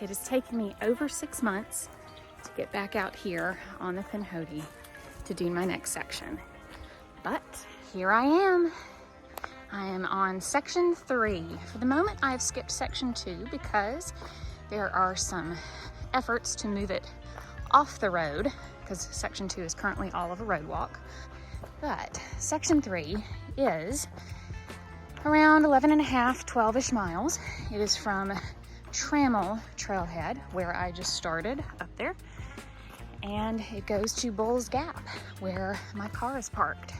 It has taken me over 6 months to get back out here on the Pinhoti to do my next section. But here I am. I am on section 3. For the moment, I have skipped section 2 because there are some efforts to move it off the road because section 2 is currently all of a road walk. But section 3 is around 11 and a half, 12-ish miles. It is from Trammell Trailhead, where I just started up there, and it goes to Bull's Gap, where my car is parked.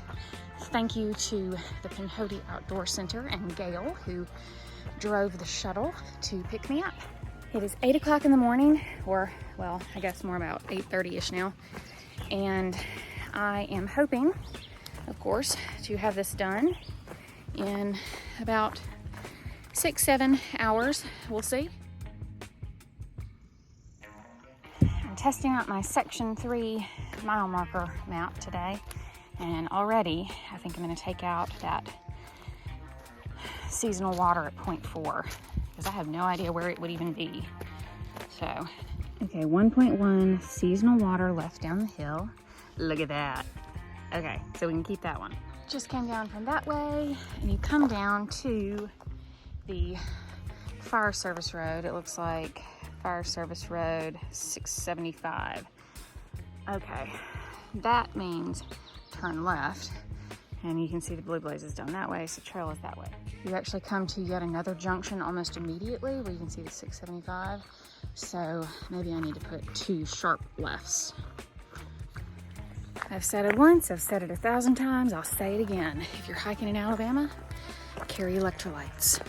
Thank you to the Pinhoti Outdoor Center and Gail, who drove the shuttle to pick me up. It is 8 o'clock in the morning, or, well, I guess more about 8:30-ish now, and I am hoping, of course, to have this done in about 6-7 hours. We'll see. I'm testing out my section 3 mile marker map today, and already I think I'm going to take out that seasonal water at 0.4 because I have no idea where it would even be. So, okay, 1.1 seasonal water left down the hill. Look at that. Okay, so we can keep that one. Just came down from that way, and you come down to the fire service road. It looks like Fire Service Road 675. Okay, that means turn left, and you can see the blue blazes down that way, so trail is that way. You actually come to yet another junction almost immediately where you can see the 675, so maybe I need to put 2 sharp lefts. I've said it once, I've said it 1,000 times, I'll say it again. If you're hiking in Alabama, carry electrolytes.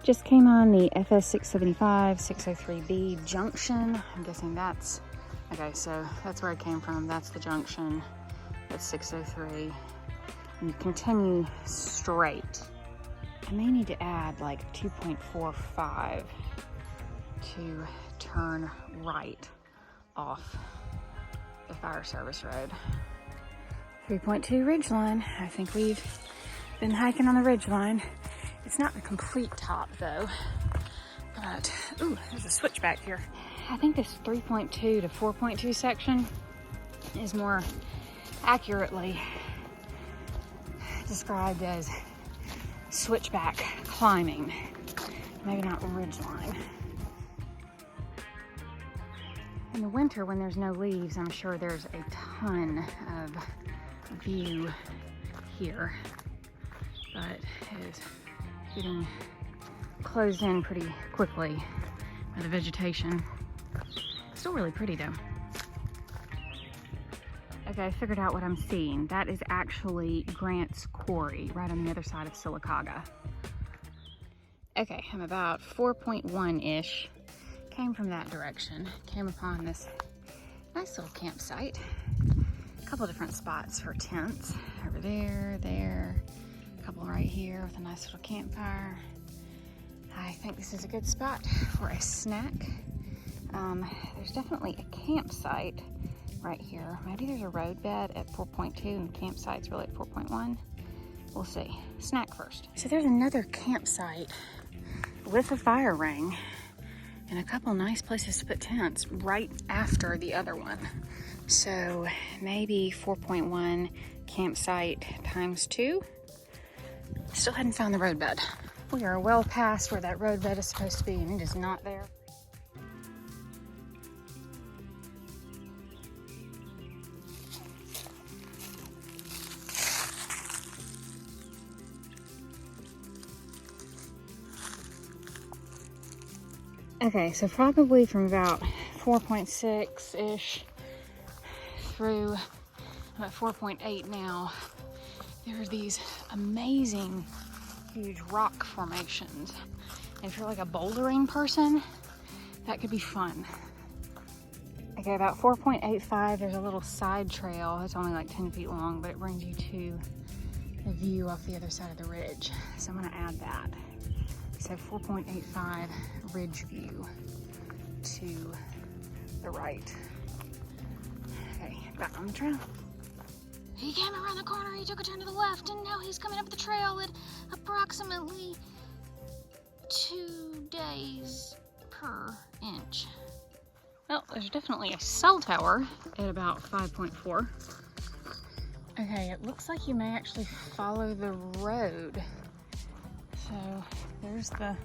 Just came on the FS 675 603B junction. I'm guessing that's, okay, so that's where I came from. That's the junction. That's 603. And you continue straight. I may need to add like 2.45 to turn right off the Fire Service Road. 3.2 ridgeline. I think we've been hiking on the ridgeline. It's not the complete top though, but ooh, there's a switchback here. I think this 3.2 to 4.2 section is more accurately described as switchback climbing, maybe not ridgeline. In the winter, when there's no leaves, I'm sure there's a ton of view here, but it is getting closed in pretty quickly by the vegetation. Still really pretty though. Okay, I figured out what I'm seeing. That is actually Grant's Quarry, right on the other side of Sylacauga. Okay, I'm about 4.1-ish. Came from that direction. Came upon this nice little campsite. A couple different spots for tents. Over there, there. A couple right here with a nice little campfire. I think this is a good spot for a snack. There's definitely a campsite right here. Maybe there's a road bed at 4.2 and the campsite's really at 4.1. We'll see. Snack first. So there's another campsite with a fire ring and a couple nice places to put tents right after the other one. So maybe 4.1 campsite times 2. Still hadn't found the roadbed. We are well past where that roadbed is supposed to be, and it is not there. Okay, so probably from about 4.6-ish through about 4.8 now, there are these amazing huge rock formations. And if you're like a bouldering person, that could be fun. Okay, about 4.85, there's a little side trail. It's only like 10 feet long, but it brings you to the view off the other side of the ridge. So I'm gonna add that. So 4.85 ridge view to the right. Okay, back on the trail. He came around the corner, he took a turn to the left, and now he's coming up the trail at approximately 2 days per inch. Well, there's definitely a cell tower at about 5.4. Okay, it looks like you may actually follow the road. So there's the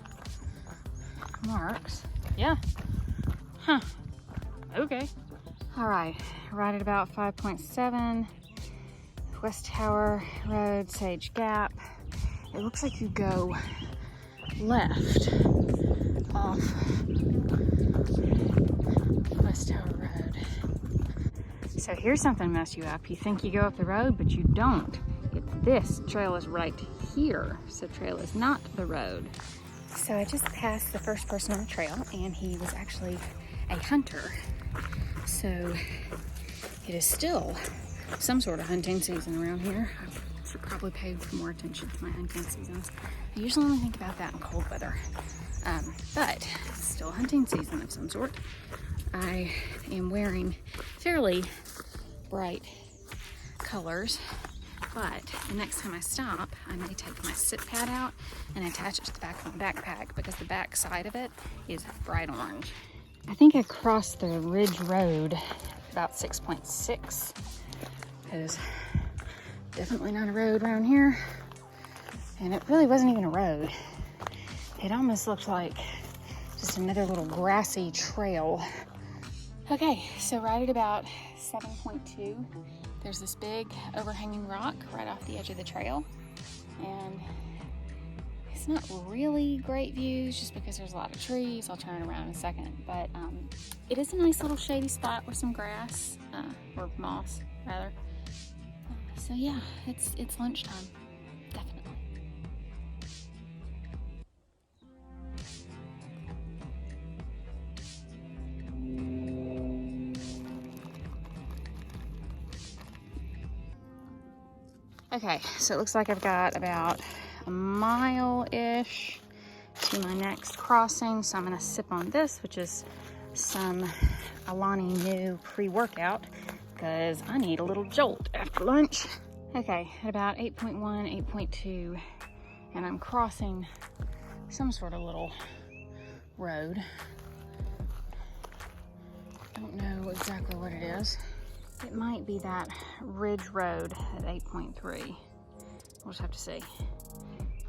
marks. Yeah. Huh. Okay. All right, right at about 5.7. West Tower Road, Sage Gap. It looks like you go left off West Tower Road. So here's something mess you up. You think you go up the road, but you don't. This trail is right here, so trail is not the road. So I just passed the first person on the trail, and he was actually a hunter. So it is still some sort of hunting season around here. I should probably pay more attention to my hunting seasons. I usually only think about that in cold weather, but it's still hunting season of some sort. I am wearing fairly bright colors, but the next time I stop, I may take my sit pad out and attach it to the back of my backpack because the back side of it is bright orange. I think I crossed the Ridge Road about 6.6. There's definitely not a road around here, and it really wasn't even a road. It almost looked like just another little grassy trail. Okay, so right at about 7.2, there's this big overhanging rock right off the edge of the trail, and it's not really great views just because there's a lot of trees. I'll turn around in a second, but it is a nice little shady spot with some grass, or moss rather. So yeah, it's lunchtime, definitely. Okay, so it looks like I've got about a mile-ish to my next crossing, so I'm gonna sip on this, which is some Alani Nu pre-workout, because I need a little jolt after lunch. Okay, at about 8.1, 8.2, and I'm crossing some sort of little road. Don't know exactly what it is. It might be that Ridge Road at 8.3. We'll just have to see.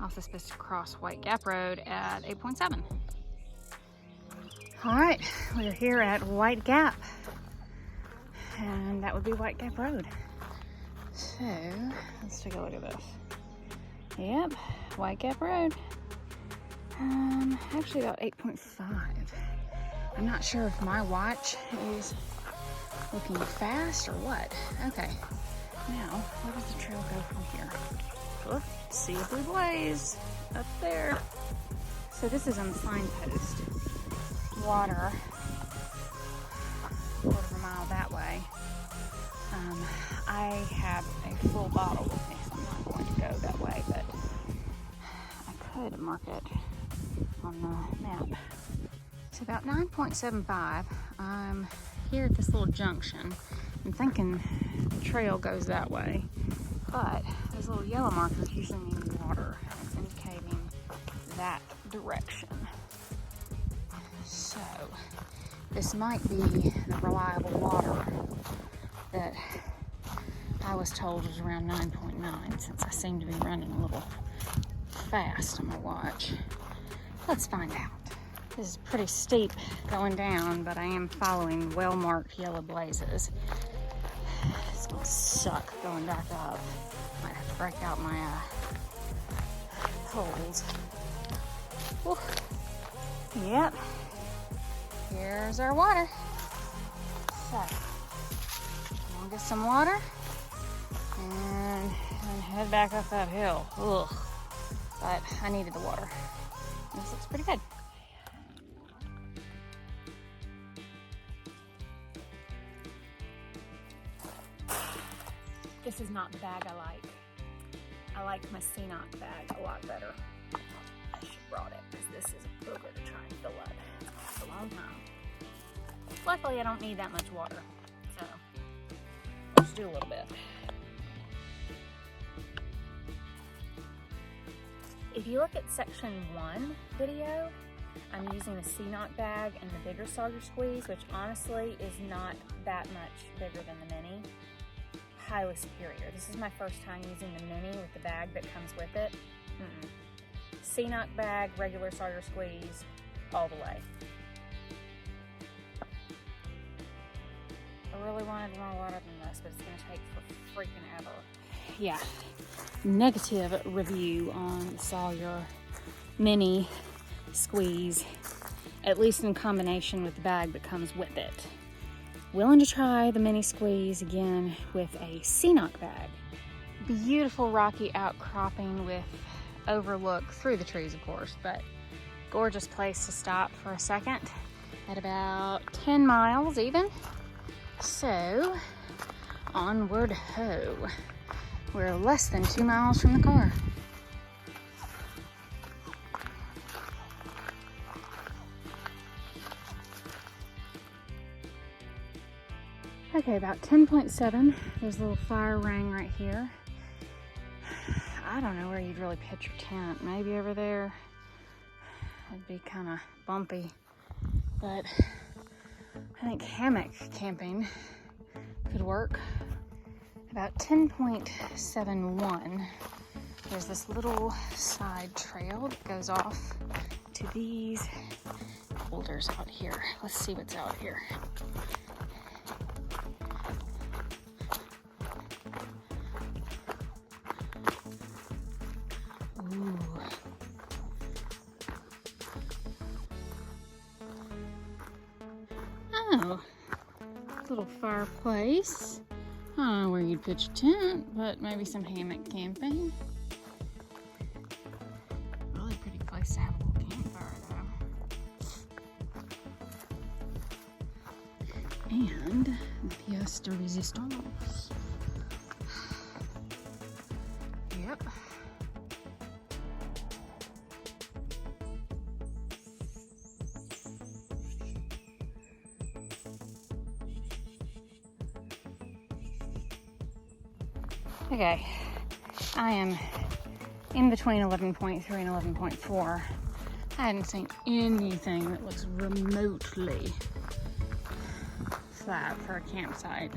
Also supposed to cross White Gap Road at 8.7. All right, we're here at White Gap, and that would be White Gap Road. So let's take a look at this. Yep, White Gap Road. Actually about 8.5. I'm not sure if my watch is looking fast or what. Okay, now where does the trail go from here? Oh, see a blue blaze up there. So this is on the signpost. Water, quarter of a mile that way. I have a full bottle with me, so I'm not going to go that way, but I could mark it on the map. It's about 9.75. I'm here at this little junction. I'm thinking the trail goes that way, but those little yellow markers usually mean water. It's indicating that direction. So this might be the reliable water that I was told was around 9.9, since I seem to be running a little fast on my watch. Let's find out. This is pretty steep going down, but I am following well-marked yellow blazes. It's gonna suck going back up. Might have to break out my poles. Whew. Yep. Here's our water. So, we'll get some water and head back up that hill. Ugh. But I needed the water. This looks pretty good. This is not the bag I like. I like my Ceenoc bag a lot better. I should have brought it, because this is a booger to try and fill up. It's a long time. Luckily, I don't need that much water, so I'll just do a little bit. If you look at section 1 video, I'm using the Sea-Knock bag and the bigger Sawyer Squeeze, which honestly is not that much bigger than the mini. Highly superior. This is my first time using the mini with the bag that comes with it. Sea-Knock bag, regular Sawyer Squeeze, all the way. I really wanted more water than this, but it's gonna take for freaking ever. Yeah, negative review on the Sawyer mini squeeze, at least in combination with the bag that comes with it. Willing to try the mini squeeze again with a Sea-Knock bag. Beautiful rocky outcropping with overlook through the trees, of course, but gorgeous place to stop for a second at about 10 miles even. So onward ho. We're less than 2 miles from the car. Okay, about 10.7. There's a little fire ring right here. I don't know where you'd really pitch your tent. Maybe over there. It'd be kind of bumpy. But I think hammock camping could work. About 10.71. There's this little side trail that goes off to these boulders out here. Let's see what's out here. Ooh. Oh, little fireplace. I don't know where you'd pitch a tent, but maybe some hammock camping. Really pretty place to have a little campfire, though. And pièce de résistance. Yep. Okay, I am in between 11.3 and 11.4. I hadn't seen anything that looks remotely flat for a campsite.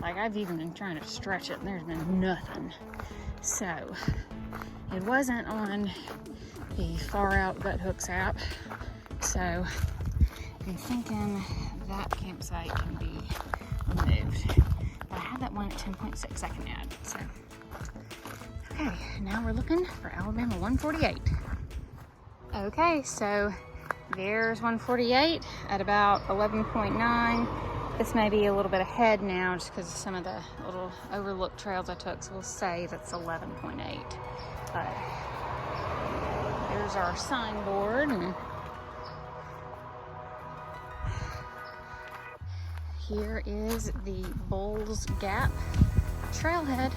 Like, I've even been trying to stretch it and there's been nothing. So, it wasn't on the Far Out Gut Hooks app. So, I'm thinking that campsite can be removed. But I have that one at 10.6 I can add, so. Okay, now we're looking for Alabama 148. Okay, so there's 148 at about 11.9. This may be a little bit ahead now just because of some of the little overlook trails I took, so we'll say that's 11.8. But there's our signboard, and here is the Bulls Gap trailhead.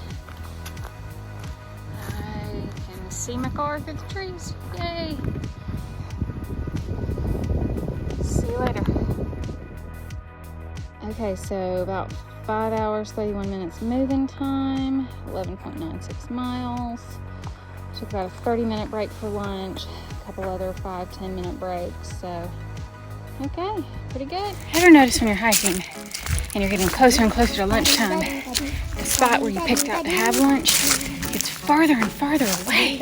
I can see my car through the trees. Yay! See you later. Okay, so about 5 hours, 31 minutes moving time, 11.96 miles. Took about a 30-minute break for lunch, a couple other 5-10 minute breaks, so okay, pretty good. Ever notice when you're hiking and you're getting closer and closer to lunchtime, the spot where you picked out to have lunch gets farther and farther away?